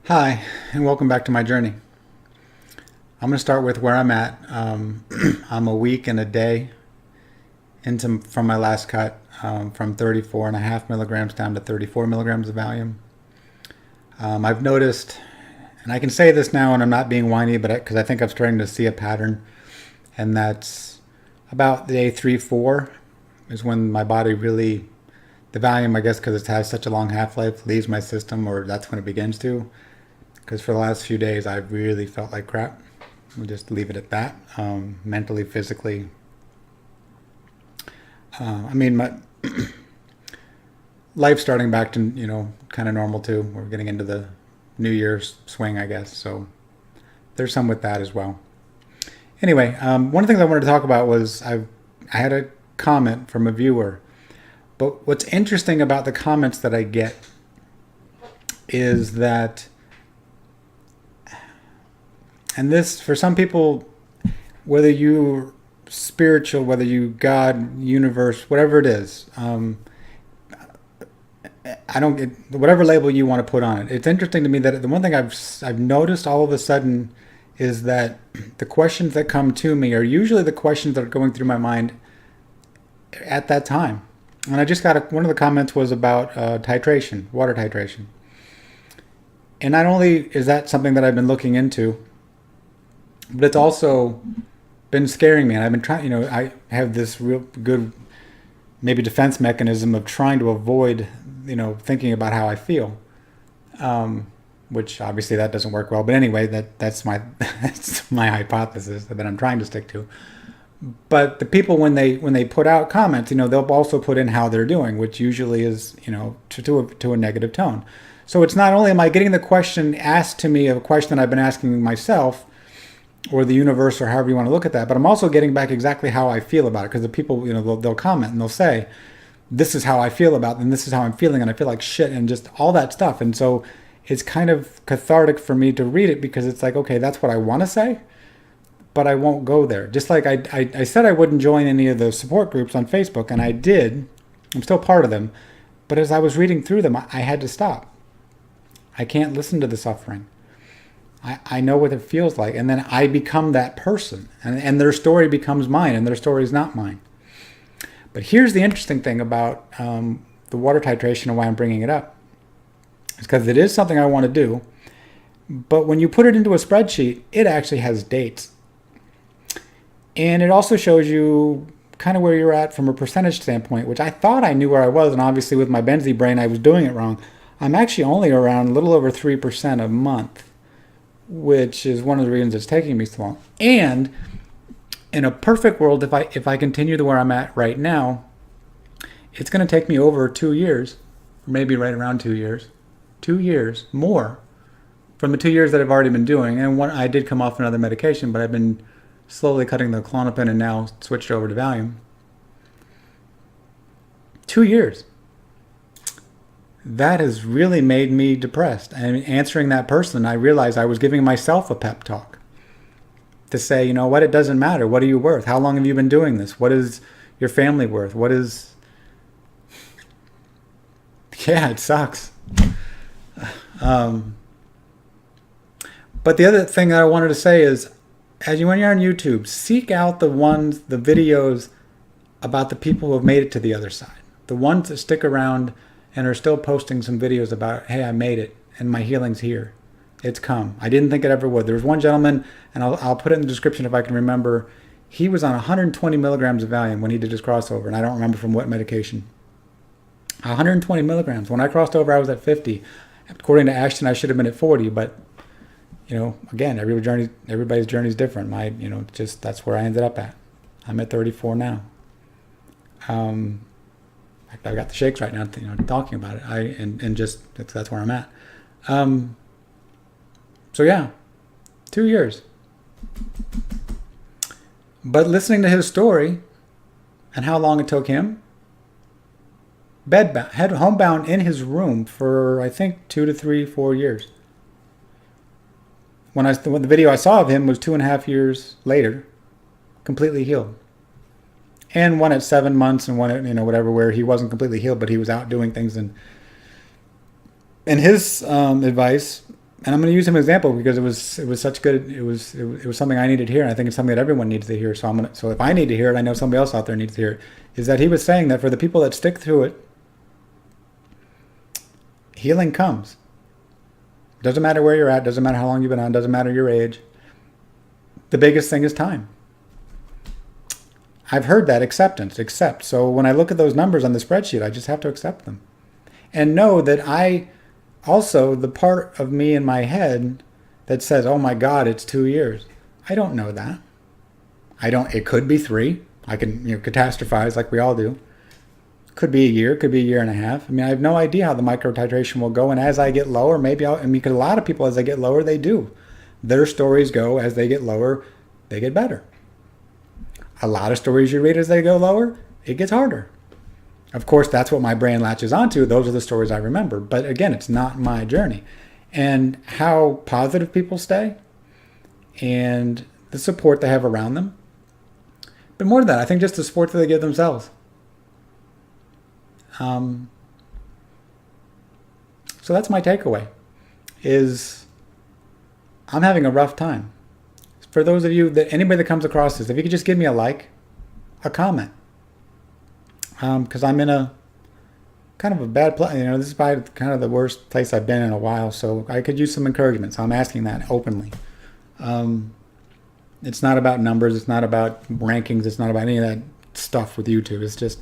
Hi, and welcome back to my journey. I'm going to start with where I'm at. I'm a week and a day from my last cut, from 34.5 milligrams down to 34 milligrams of Valium. I've noticed, and I can say this now, and I'm not being whiny, but because I think I'm starting to see a pattern, and that's about day 3-4 is when my body really, the Valium, I guess, because it has such a long half-life, leaves my system, or that's when it begins to. Because for the last few days, I've really felt like crap. We'll just leave it at that. Mentally, physically. My life's starting back to, kind of normal too. We're getting into the New Year's swing, I guess. So there's some with that as well. Anyway, one of the things I wanted to talk about was I had a comment from a viewer. But what's interesting about the comments that I get is that, and this, for some people, whether you spiritual, whether you God, universe, whatever it is, I don't get whatever label you want to put on it. It's interesting to me that the one thing I've noticed all of a sudden is that the questions that come to me are usually the questions that are going through my mind at that time. And I just got one of the comments was about titration, water titration. And not only is that something that I've been looking into, but it's also been scaring me. And I've been trying, I have this real good, maybe defense mechanism of trying to avoid, thinking about how I feel. Which obviously that doesn't work well. But anyway, that's my that's my hypothesis that I'm trying to stick to. But the people, when they put out comments, they'll also put in how they're doing, which usually is, to a negative tone. So it's not only am I getting the question asked to me of a question I've been asking myself, or the universe, or however you want to look at that, but I'm also getting back exactly how I feel about it, because the people, they'll comment and they'll say, this is how I feel about it, and this is how I'm feeling, and I feel like shit, and just all that stuff. And so it's kind of cathartic for me to read it, because it's like, okay, that's what I want to say, but I won't go there. Just like I said I wouldn't join any of the support groups on Facebook, and I did. I'm still part of them. But as I was reading through them, I had to stop. I can't listen to the suffering. I know what it feels like, and then I become that person, and their story becomes mine, and their story is not mine. But here's the interesting thing about the water titration and why I'm bringing it up. It's because it is something I want to do, but when you put it into a spreadsheet, it actually has dates. And it also shows you kind of where you're at from a percentage standpoint, which I thought I knew where I was, and obviously with my Benzo brain, I was doing it wrong. I'm actually only around a little over 3% a month, which is one of the reasons it's taking me so long. And in a perfect world, if I continue to where I'm at right now, it's going to take me over 2 years, or maybe right around 2 years, 2 years more from the 2 years that I've already been doing. And I did come off another medication, but I've been slowly cutting the Klonopin and now switched over to Valium. 2 years. That has really made me depressed. And answering that person, I realized I was giving myself a pep talk to say, you know what, it doesn't matter. What are you worth? How long have you been doing this? What is your family worth? What is... Yeah, it sucks. But the other thing that I wanted to say is, when you're on YouTube, seek out the videos about the people who have made it to the other side. The ones that stick around and are still posting some videos about, hey, I made it, and my healing's here. It's come. I didn't think it ever would. There was one gentleman, and I'll put it in the description if I can remember. He was on 120 milligrams of Valium when he did his crossover, and I don't remember from what medication. 120 milligrams. When I crossed over, I was at 50. According to Ashton, I should have been at 40, but, again, everybody's journey is different. That's where I ended up at. I'm at 34 now. I've got the shakes right now, talking about it. That's where I'm at. So yeah, 2 years. But listening to his story and how long it took him, homebound in his room for I think 2 to 3, 4 years. When the video I saw of him was 2.5 years later, completely healed. And one at 7 months and one at, whatever, where he wasn't completely healed, but he was out doing things. And his advice And I'm going to use him as an example because it was such good. It was something I needed to hear, and I think it's something that everyone needs to hear. So if I need to hear it, I know somebody else out there needs to hear it. Is that he was saying that for the people that stick through it, healing comes. Doesn't matter where you're at. Doesn't matter how long you've been on. Doesn't matter your age. The biggest thing is time. I've heard that acceptance. Accept. So when I look at those numbers on the spreadsheet, I just have to accept them, and know that I also, the part of me in my head that says, oh my God, it's 2 years. I don't know that. It could be 3. I can, catastrophize like we all do. Could be a year, could be a year and a half. I mean, I have no idea how the micro titration will go. And as I get lower, because a lot of people, as they get lower, they do. Their stories go, as they get lower, they get better. A lot of stories you read as they go lower, it gets harder. Of course, that's what my brain latches onto. Those are the stories I remember. But again, it's not my journey. And how positive people stay and the support they have around them. But more than that, I think just the support that they give themselves. So that's my takeaway, is I'm having a rough time. For those of you, anybody that comes across this, if you could just give me a like, a comment. Because I'm in a kind of a bad place. This is probably kind of the worst place I've been in a while, so I could use some encouragement. So I'm asking that openly. It's not about numbers. It's not about rankings. It's not about any of that stuff with YouTube. It's just,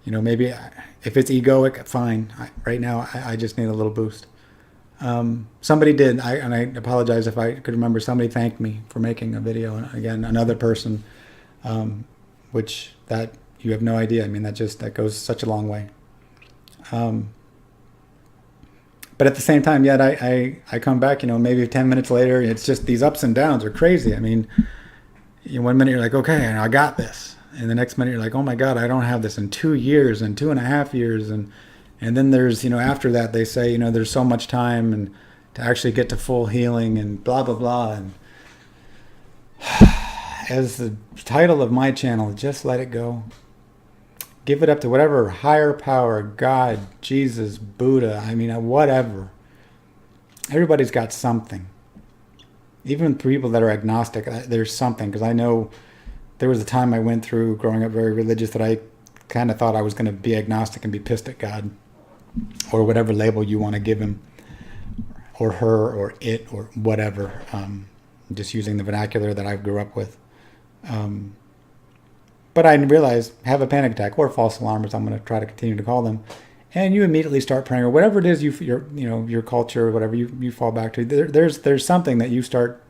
maybe if it's egoic, fine. Right now, I just need a little boost. Somebody did, and I apologize if I could remember, somebody thanked me for making a video. And again, another person, which that you have no idea. I mean, that goes such a long way. But at the same time, yet I come back, maybe 10 minutes later, it's just these ups and downs are crazy. I mean, 1 minute you're like, okay, I got this. And the next minute you're like, oh my God, I don't have this in 2 years and 2.5 years. And then there's, after that they say, there's so much time and to actually get to full healing and blah, blah, blah. And as the title of my channel, Just Let It Go. Give it up to whatever higher power, God, Jesus, Buddha, whatever. Everybody's got something. Even people that are agnostic, there's something. Because I know there was a time I went through growing up very religious that I kind of thought I was going to be agnostic and be pissed at God. Or whatever label you want to give him. Or her, or it, or whatever. Just using the vernacular that I grew up with. But I realized, have a panic attack or false alarm, as I'm going to try to continue to call them, and you immediately start praying, or whatever it is your culture, or whatever you fall back to. There's something that you start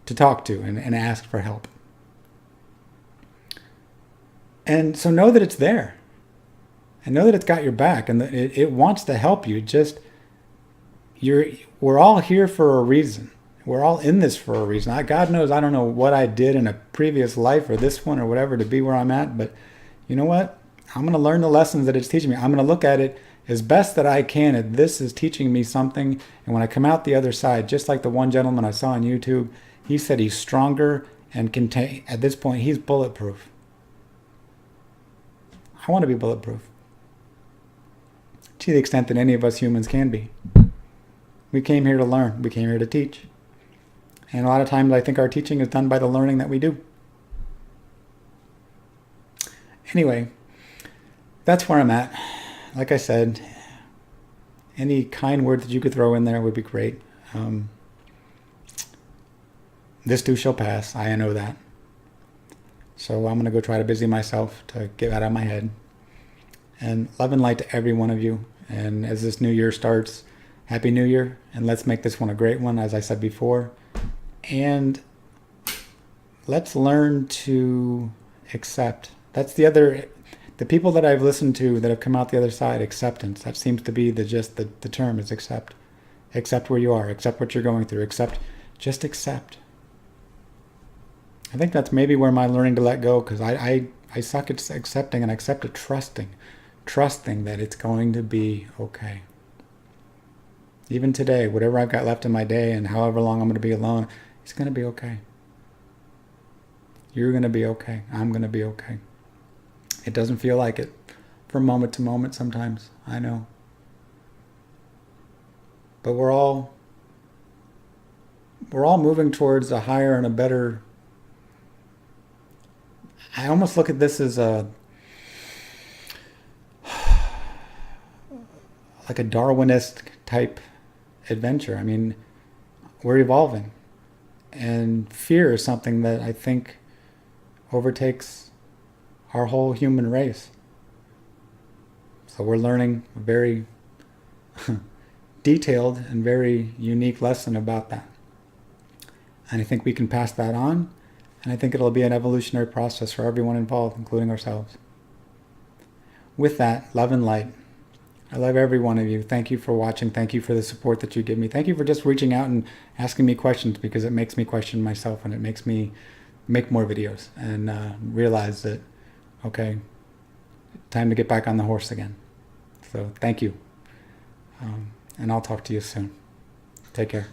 to talk to and ask for help. And so know that it's there, and know that it's got your back, and that it wants to help you. We're all here for a reason. We're all in this for a reason. God knows I don't know what I did in a previous life or this one or whatever to be where I'm at. But you know what? I'm going to learn the lessons that it's teaching me. I'm going to look at it as best that I can. And this is teaching me something. And when I come out the other side, just like the one gentleman I saw on YouTube, he said he's stronger and at this point, he's bulletproof. I want to be bulletproof. To the extent that any of us humans can be. We came here to learn. We came here to teach. And a lot of times I think our teaching is done by the learning that we do. Anyway, that's where I'm at. Like I said, any kind words that you could throw in there would be great. This too shall pass. I know that. So I'm going to go try to busy myself to get out of my head. And love and light to every one of you. And as this new year starts, Happy New Year. And let's make this one a great one, as I said before. And let's learn to accept. That's the people that I've listened to that have come out the other side, acceptance. That seems to be the term is accept. Accept where you are. Accept what you're going through. Just accept. I think that's maybe where my learning to let go, because I suck at accepting, and I accept at trusting. Trusting that it's going to be okay. Even today, whatever I've got left in my day and however long I'm going to be alone, it's going to be okay. You're going to be okay. I'm going to be okay. It doesn't feel like it from moment to moment sometimes. I know. But we're all we're all moving towards a higher and a better. I almost look at this as a like a Darwinist type adventure. I mean, we're evolving, and fear is something that I think overtakes our whole human race. So we're learning a very detailed and very unique lesson about that. And I think we can pass that on, and I think it'll be an evolutionary process for everyone involved, including ourselves. With that, love and light. I love every one of you. Thank you for watching. Thank you for the support that you give me. Thank you for just reaching out and asking me questions, because it makes me question myself, and it makes me make more videos and realize that, okay, time to get back on the horse again. So thank you. And I'll talk to you soon. Take care.